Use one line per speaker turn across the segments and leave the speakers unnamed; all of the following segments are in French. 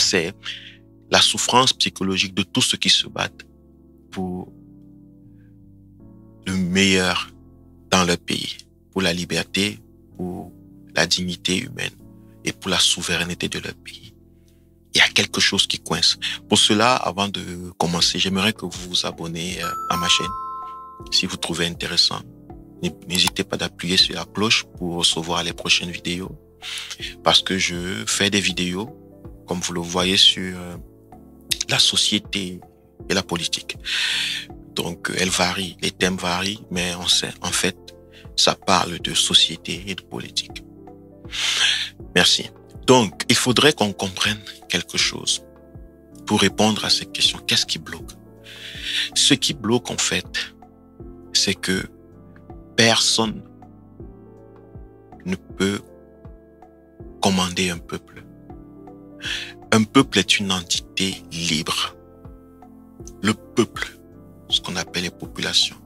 c'est la souffrance psychologique de tous ceux qui se battent pour le meilleur dans leur pays, pour la liberté, pour la dignité humaine et pour la souveraineté de leur pays. Il y a quelque chose qui coince. Pour cela, avant de commencer, j'aimerais que vous vous abonnez à ma chaîne. Si vous trouvez intéressant, n'hésitez pas d'appuyer sur la cloche pour recevoir les prochaines vidéos. Parce que je fais des vidéos, comme vous le voyez, sur la société et la politique. Donc, elles varient, les thèmes varient, mais en fait, ça parle de société et de politique. Merci. Donc, il faudrait qu'on comprenne quelque chose pour répondre à cette question. Qu'est-ce qui bloque? Ce qui bloque, en fait, c'est que personne ne peut commander un peuple. Un peuple est une entité libre. Le peuple, ce qu'on appelle les populations,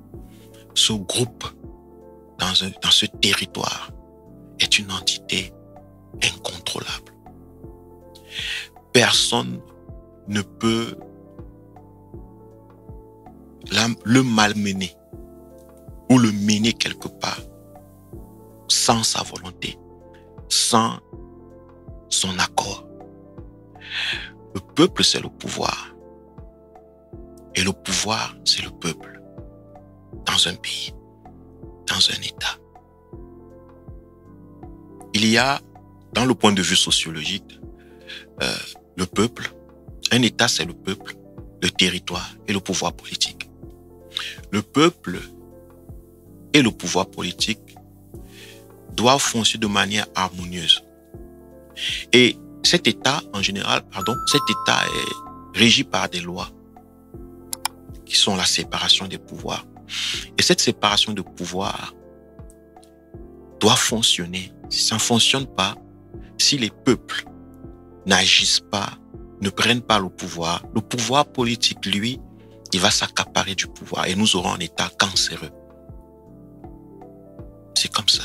ce groupe dans ce territoire est une entité incontrôlable. Personne ne peut le malmener ou le mener quelque part sans sa volonté, sans son accord. Le peuple, c'est le pouvoir. Et le pouvoir, c'est le peuple. Dans un pays, dans un État. Il y a, dans le point de vue sociologique, le peuple. Un État, c'est le peuple, le territoire et le pouvoir politique. Le peuple et le pouvoir politique doivent fonctionner de manière harmonieuse. Et cet État, en général, cet État est régi par des lois qui sont la séparation des pouvoirs. Et cette séparation de pouvoirs doit fonctionner. Si ça ne fonctionne pas, si les peuples n'agissent pas, ne prennent pas le pouvoir politique, lui, il va s'accaparer du pouvoir et nous aurons un État cancéreux. C'est comme ça.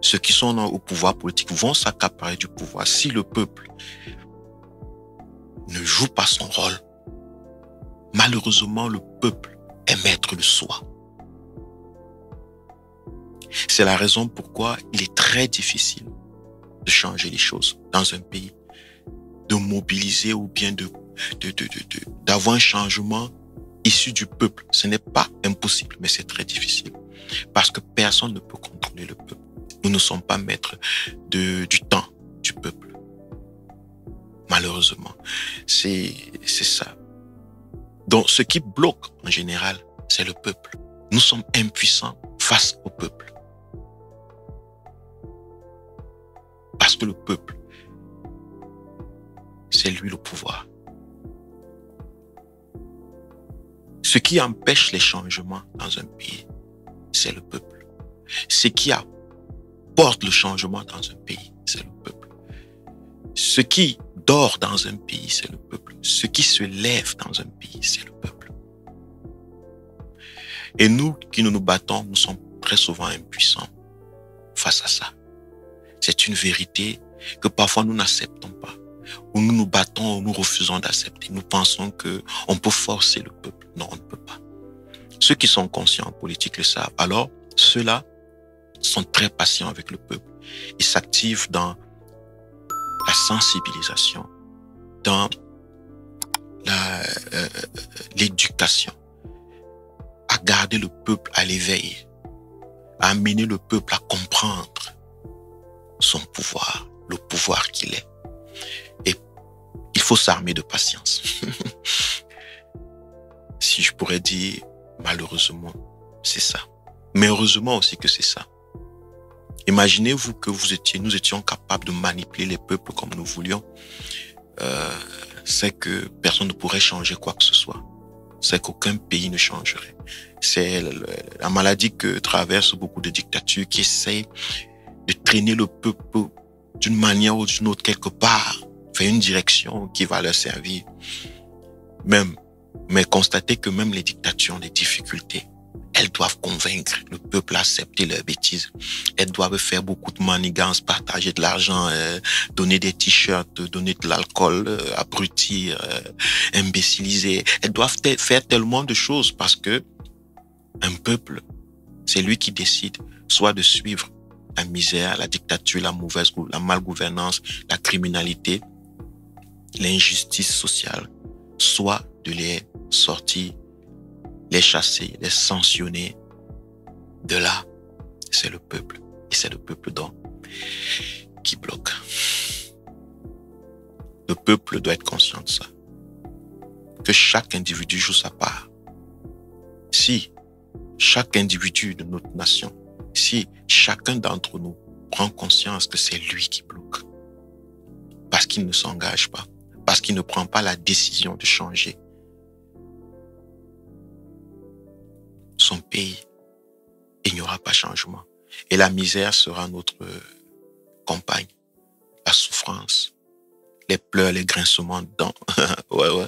Ceux qui sont au pouvoir politique vont s'accaparer du pouvoir. Si le peuple ne joue pas son rôle, malheureusement, le peuple est maître de soi. C'est la raison pourquoi il est très difficile de changer les choses dans un pays, de mobiliser ou bien d'avoir un changement issu du peuple. Ce n'est pas impossible, mais c'est très difficile. Parce que personne ne peut contrôler le peuple. Nous ne sommes pas maîtres du temps du peuple. Malheureusement, c'est ça. Donc, ce qui bloque en général, c'est le peuple. Nous sommes impuissants face au peuple. Parce que le peuple, c'est lui le pouvoir. Ce qui empêche les changements dans un pays, c'est le peuple. Ce qui apporte le changement dans un pays, c'est le peuple. Ce qui dort dans un pays, c'est le peuple. Ce qui se lève dans un pays, c'est le peuple. Et nous qui nous battons, nous sommes très souvent impuissants face à ça. C'est une vérité que parfois nous n'acceptons pas. Ou nous nous battons ou nous refusons d'accepter. Nous pensons qu'on peut forcer le peuple. Non, on ne peut pas. Ceux qui sont conscients en politique le savent. Alors, ceux-là sont très patients avec le peuple. Ils s'activent dans la sensibilisation, dans l'éducation, à garder le peuple à l'éveil, à amener le peuple à comprendre son pouvoir, le pouvoir qu'il est. Et il faut s'armer de patience. Si je pourrais dire, malheureusement, c'est ça. Mais heureusement aussi que c'est ça. Imaginez-vous que nous étions capables de manipuler les peuples comme nous voulions. C'est que personne ne pourrait changer quoi que ce soit. C'est qu'aucun pays ne changerait. C'est la maladie que traversent beaucoup de dictatures qui essayent de traîner le peuple d'une manière ou d'une autre quelque part vers une direction qui va leur servir. Mais constatez que même les dictatures ont des difficultés elles doivent convaincre le peuple à accepter leurs bêtises. Elles doivent faire beaucoup de manigances, partager de l'argent, donner des t-shirts, donner de l'alcool, abrutir, imbéciliser. Elles doivent faire tellement de choses parce que un peuple, c'est lui qui décide soit de suivre la misère, la dictature, la malgouvernance, la criminalité, l'injustice sociale, soit de les sortir, les chasser, les sanctionner. De là, c'est le peuple. Et c'est le peuple donc qui bloque. Le peuple doit être conscient de ça. Que chaque individu joue sa part. Si chaque individu de notre nation, si chacun d'entre nous prend conscience que c'est lui qui bloque, parce qu'il ne s'engage pas, parce qu'il ne prend pas la décision de changer son pays, il n'y aura pas changement. Et la misère sera notre compagne. La souffrance, les pleurs, les grincements de dents. Ouais.